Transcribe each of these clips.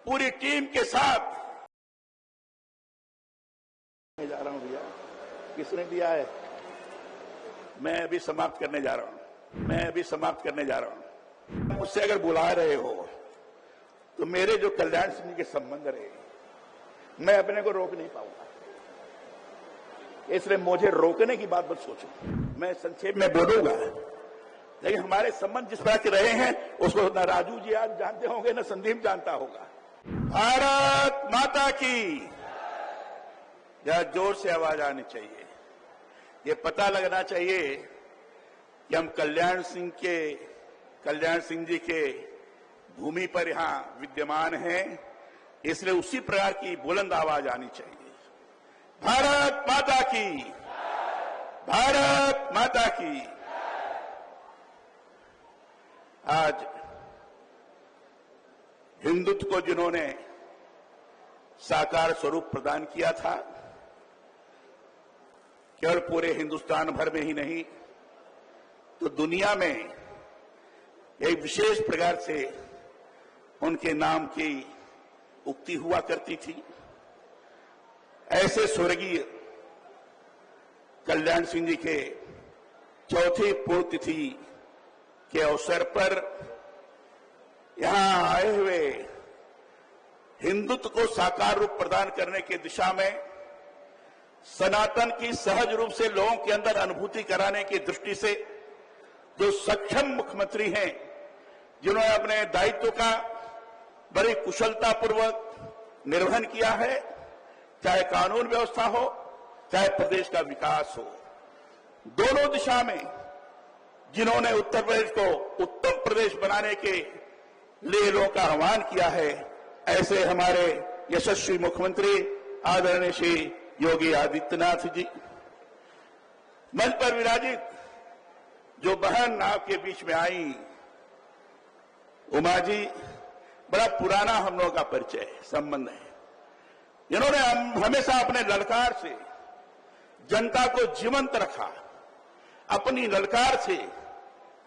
पूरी टीम के साथ जा रहा हूं भैया। किसने दिया है? मैं अभी समाप्त करने जा रहा हूं। मुझसे अगर बुला रहे हो तो मेरे जो कल्याण सिंह के संबंध रहे, मैं अपने को रोक नहीं पाऊंगा, इसलिए मुझे रोकने की बात मत सोचो। मैं संक्षेप में बोलूंगा, लेकिन हमारे संबंध जिस तरह के रहे हैं उसको न राजू जी आज जानते होंगे, न संदीप जानता होगा। भारत माता की जरा जोर से आवाज आनी चाहिए। ये पता लगना चाहिए कि हम कल्याण सिंह जी के भूमि पर यहां विद्यमान हैं, इसलिए उसी प्रकार की बुलंद आवाज आनी चाहिए। भारत माता की, भारत माता की। आज हिंदुत्व को जिन्होंने साकार स्वरूप प्रदान किया था, केवल पूरे हिंदुस्तान भर में ही नहीं तो दुनिया में एक विशेष प्रकार से उनके नाम की उक्ति हुआ करती थी। ऐसे स्वर्गीय कल्याण सिंह जी के चौथी पुण्यतिथि के अवसर पर यहां आए हुए हिंदुत्व को साकार रूप प्रदान करने की दिशा में सनातन की सहज रूप से लोगों के अंदर अनुभूति कराने की दृष्टि से जो सक्षम मुख्यमंत्री हैं, जिन्होंने अपने दायित्व का बड़ी कुशलतापूर्वक निर्वहन किया है, चाहे कानून व्यवस्था हो, चाहे प्रदेश का विकास हो, दोनों दिशा में जिन्होंने उत्तर प्रदेश को उत्तम प्रदेश बनाने के लिए लोगों का आह्वान किया है, ऐसे हमारे यशस्वी मुख्यमंत्री आदरणीय श्री योगी आदित्यनाथ जी। मंच पर विराजित जो बहन आपके बीच में आई, उमा जी, बड़ा पुराना हम लोगों का परिचय संबंध है। इन्होंने हमेशा अपने ललकार से जनता को जीवंत रखा, अपनी ललकार से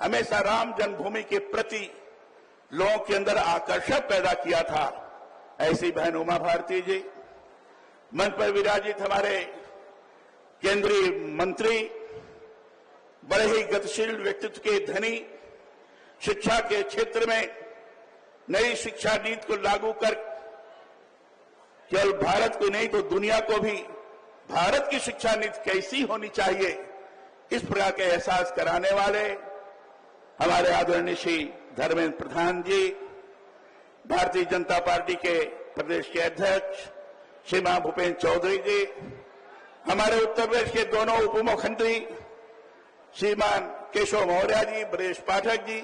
हमेशा राम जन्मभूमि के प्रति लोगों के अंदर आकर्षण पैदा किया था। ऐसी बहन उमा भारती जी। मंच पर विराजित हमारे केंद्रीय मंत्री, बड़े ही गतिशील व्यक्तित्व के धनी, शिक्षा के क्षेत्र में नई शिक्षा नीति को लागू कर केवल भारत को नहीं तो दुनिया को भी भारत की शिक्षा नीति कैसी होनी चाहिए, इस प्रकार के एहसास कराने वाले हमारे आदरणीय श्री धर्मेंद्र प्रधान जी, भारतीय जनता पार्टी के प्रदेश के अध्यक्ष श्रीमान भूपेन्द्र चौधरी जी, हमारे उत्तर प्रदेश के दोनों उप मुख्यमंत्री श्रीमान केशव मौर्य जी, ब्रजेश पाठक जी,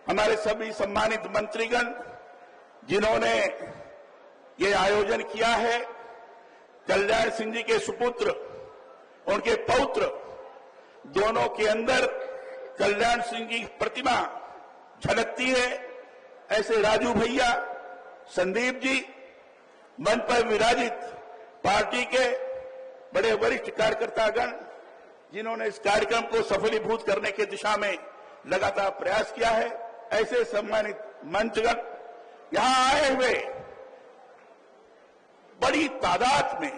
हमारे सभी सम्मानित मंत्रीगण जिन्होंने ये आयोजन किया है। कल्याण सिंह जी के सुपुत्र, उनके पौत्र, दोनों के अंदर कल्याण सिंह जी की प्रतिमा झलकती है। ऐसे राजू भैया, संदीप जी, मंच पर विराजित पार्टी के बड़े वरिष्ठ कार्यकर्तागण जिन्होंने इस कार्यक्रम को सफलीभूत करने की दिशा में लगातार प्रयास किया है, ऐसे सम्मानित मंचगण, यहां आए हुए बड़ी तादाद में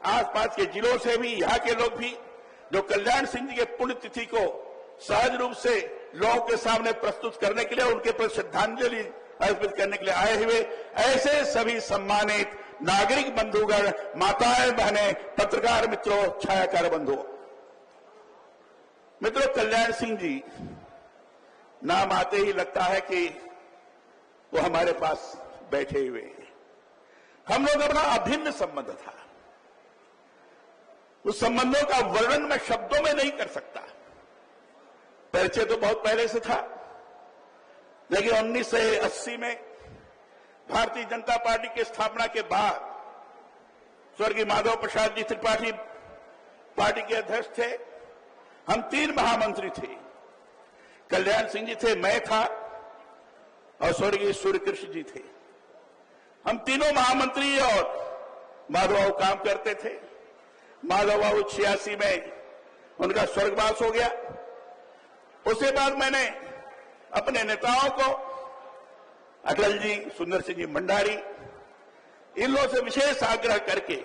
आसपास के जिलों से भी, यहां के लोग भी जो कल्याण सिंह जी के पुण्यतिथि को सहज रूप से लोगों के सामने प्रस्तुत करने के लिए, उनके प्रति श्रद्धांजलि अर्पित करने के लिए आए हुए ऐसे सभी सम्मानित नागरिक बंधुगण, माताएं बहनें, पत्रकार मित्रों, छायाकार बंधुओं, मित्रों, कल्याण सिंह जी नाम आते ही लगता है कि वो हमारे पास बैठे हुए हैं। हम लोग अपना अभिन्न संबंध था, उस संबंधों का वर्णन मैं शब्दों में नहीं कर सकता। परिचय तो बहुत पहले से था, लेकिन 1980 में भारतीय जनता पार्टी की स्थापना के बाद स्वर्गीय माधव प्रसाद जी त्रिपाठी पार्टी के अध्यक्ष थे। हम 3 महामंत्री थे, कल्याण सिंह जी थे, मैं था और स्वर्गीय सूर्यकृष्ण जी थे। हम तीनों महामंत्री और माधव बाबू काम करते थे। माधव बाबू 86 में उनका स्वर्गवास हो गया। उसके बाद मैंने अपने नेताओं को अटल जी, सुंदर सिंह जी मंडारी, इन लोगों से विशेष आग्रह करके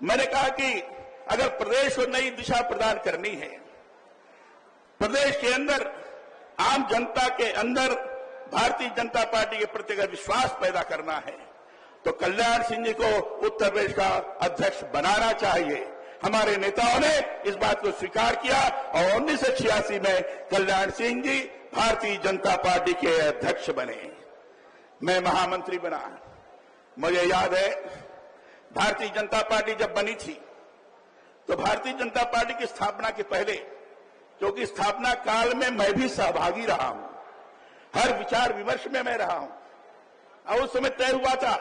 मैंने कहा कि अगर प्रदेश को नई दिशा प्रदान करनी है, प्रदेश के अंदर आम जनता के अंदर भारतीय जनता पार्टी के प्रति अगर विश्वास पैदा करना है तो कल्याण सिंह जी को उत्तर प्रदेश का अध्यक्ष बनाना चाहिए। हमारे नेताओं ने इस बात को स्वीकार किया और 1986 में कल्याण सिंह जी भारतीय जनता पार्टी के अध्यक्ष बने। मैं महामंत्री बना। मुझे याद है भारतीय जनता पार्टी जब बनी थी तो भारतीय जनता पार्टी की स्थापना के पहले, क्योंकि स्थापना काल में मैं भी सहभागी रहा हूं, हर विचार विमर्श में मैं रहा हूं, और उस समय तय हुआ था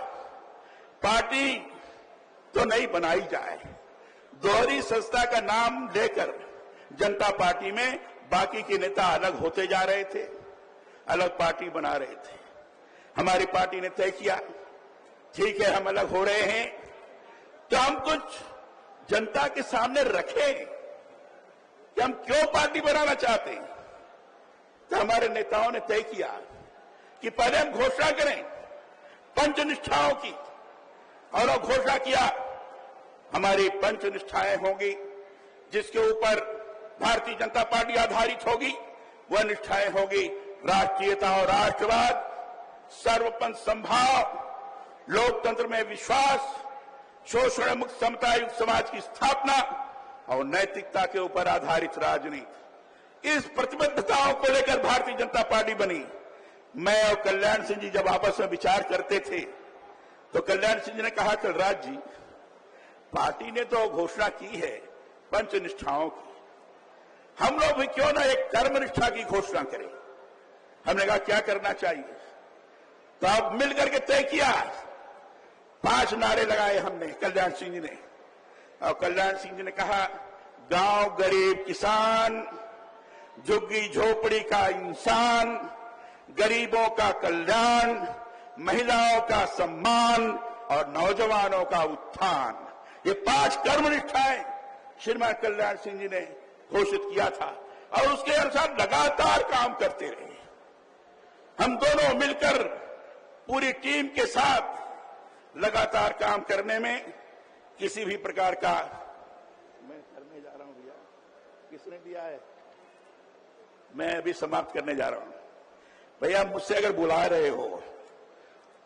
पार्टी तो नहीं बनाई जाए, दोहरी संस्था का नाम लेकर जनता पार्टी में बाकी के नेता अलग होते जा रहे थे, अलग पार्टी बना रहे थे। हमारी पार्टी ने तय किया ठीक है हम अलग हो रहे हैं तो हम कुछ जनता के सामने रखें कि हम क्यों पार्टी बनाना चाहते हैं। तो हमारे नेताओं ने तय किया कि पहले हम घोषणा करें पंचनिष्ठाओं की, और घोषणा किया हमारी पंचनिष्ठाएं होंगी जिसके ऊपर भारतीय जनता पार्टी आधारित होगी। वह निष्ठाएं होगी राष्ट्रीयता और राष्ट्रवाद, सर्वपंथ संभाव, लोकतंत्र में विश्वास, शोषण मुक्त समता युक्त समाज की स्थापना और नैतिकता के ऊपर आधारित राजनीति। इस प्रतिबद्धताओं को लेकर भारतीय जनता पार्टी बनी। मैं और कल्याण सिंह जी जब आपस में विचार करते थे तो कल्याण सिंह जी ने कहा कलराज जी, पार्टी ने तो घोषणा की है पंचनिष्ठाओं की, हम लोग भी क्यों ना एक कर्मनिष्ठा की घोषणा करें। हमने कहा क्या करना चाहिए, तो अब मिलकर के तय किया, 5 नारे लगाए हमने, कल्याण सिंह जी ने। और कल्याण सिंह जी ने कहा गांव गरीब किसान, झुग्गी झोपड़ी का इंसान, गरीबों का कल्याण, महिलाओं का सम्मान और नौजवानों का उत्थान। ये 5 कर्मनिष्ठाएं श्रीमान कल्याण सिंह जी ने घोषित किया था और उसके अनुसार लगातार काम करते रहे। हम दोनों मिलकर पूरी टीम के साथ लगातार काम करने में किसी भी प्रकार का, मैं करने जा रहा हूं भैया, किसने दिया है, मैं अभी समाप्त करने जा रहा हूं। भैया मुझसे अगर बुला रहे हो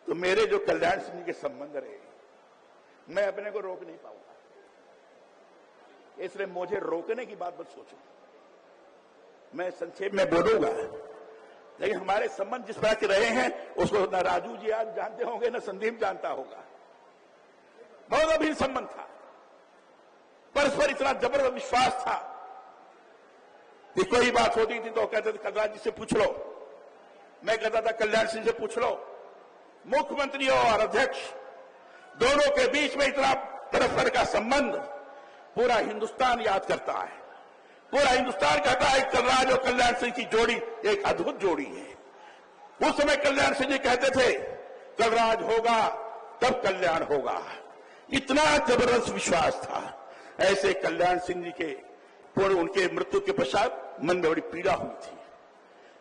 तो मेरे जो कल्याण सिंह जी के संबंध रहे, मैं अपने को रोक नहीं पाऊंगा, इसलिए मुझे रोकने की बात मत सोचो। मैं संक्षेप में बोलूंगा, लेकिन हमारे संबंध जिस तरह के रहे हैं उसको न राजू जी आज जानते होंगे न संदीप जानता होगा। बहुत अभिन्न संबंध था, परस्पर इतना जबरदस्त विश्वास था कि कोई बात होती थी तो कहते थे कलराज जी से पूछ लो, मैं कहता था कल्याण सिंह से पूछ लो। मुख्यमंत्री और अध्यक्ष दोनों के बीच में इतना परस्पर का संबंध पूरा हिंदुस्तान याद करता है, पूरा हिंदुस्तान कहता है कलराज और कल्याण सिंह की जोड़ी एक अद्भुत जोड़ी है। उस समय कल्याण सिंह जी कहते थे कलराज होगा तब कल्याण होगा, इतना जबरदस्त विश्वास था। ऐसे कल्याण सिंह जी के पूर्ण उनके मृत्यु के पश्चात मन में बड़ी पीड़ा हुई थी।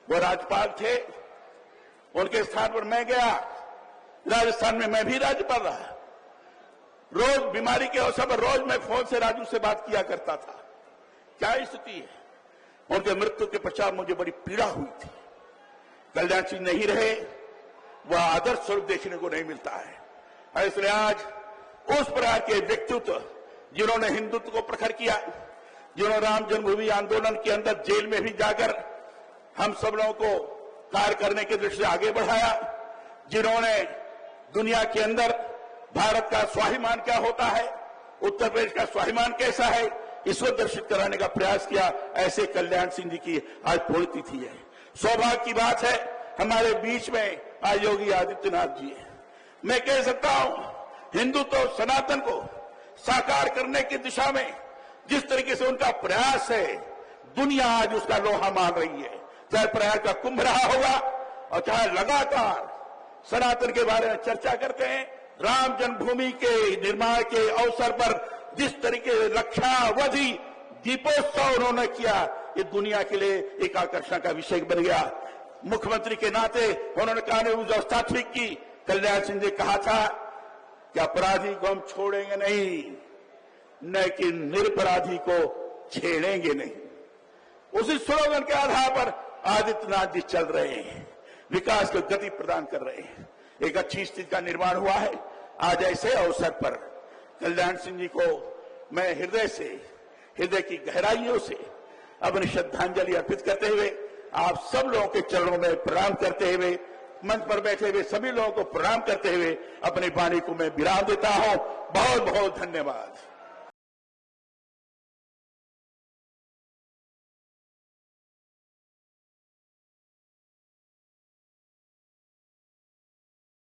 वो राज्यपाल थे, उनके स्थान पर मैं गया, राजस्थान में मैं भी राज्यपाल रहा। रोज बीमारी के अवसर पर रोज मैं फोन से राजू से बात किया करता था। क्या स्थिति है, उनके मृत्यु के पश्चात मुझे बड़ी पीड़ा हुई थी। कल्याण सिंह नहीं रहे, वह आदर्श स्वरूप देखने को नहीं मिलता है। इसलिए आज उस प्रकार के व्यक्तित्व जिन्होंने हिंदुत्व को प्रखर किया, जिन्होंने राम जन्मभूमि आंदोलन के अंदर जेल में भी जाकर हम सब लोगों को कार्य करने की दृष्टि से आगे बढ़ाया, जिन्होंने दुनिया के अंदर भारत का स्वाभिमान क्या होता है, उत्तर प्रदेश का स्वाभिमान कैसा है, इसको दर्शित कराने का प्रयास किया, ऐसे कल्याण सिंह जी की आज पुण्यतिथि है। सौभाग्य की बात है हमारे बीच में आज योगी आदित्यनाथ जी है। मैं कह सकता हूं हिंदुत्व तो सनातन को साकार करने की दिशा में जिस तरीके से उनका प्रयास है, दुनिया आज उसका लोहा मान रही है। चाहे प्रयाग का कुंभ रहा होगा और चाहे लगातार सनातन के बारे में चर्चा करते हैं, राम जन्मभूमि के निर्माण के अवसर पर जिस तरीके से लक्षावधि दीपोत्सव उन्होंने किया, ये दुनिया के लिए एक आकर्षण का विषय बन गया। मुख्यमंत्री के नाते उन्होंने कानून व्यवस्था ठीक की। कल्याण सिंह ने कहा था कि अपराधी को हम छोड़ेंगे नहीं, न कि निरपराधी को छेड़ेंगे नहीं। उसी स्लोगन के आधार पर आदित्यनाथ जी चल रहे हैं, विकास को गति प्रदान कर रहे हैं। एक अच्छी स्थिति का निर्माण हुआ है। आज ऐसे अवसर पर कल्याण सिंह जी को मैं हृदय की गहराइयों से अपनी श्रद्धांजलि अर्पित करते हुए, आप सब लोगों के चरणों में प्रणाम करते हुए, मंच पर बैठे हुए सभी लोगों को प्रणाम करते हुए अपनी वाणी को मैं विराम देता हूं। बहुत बहुत धन्यवाद।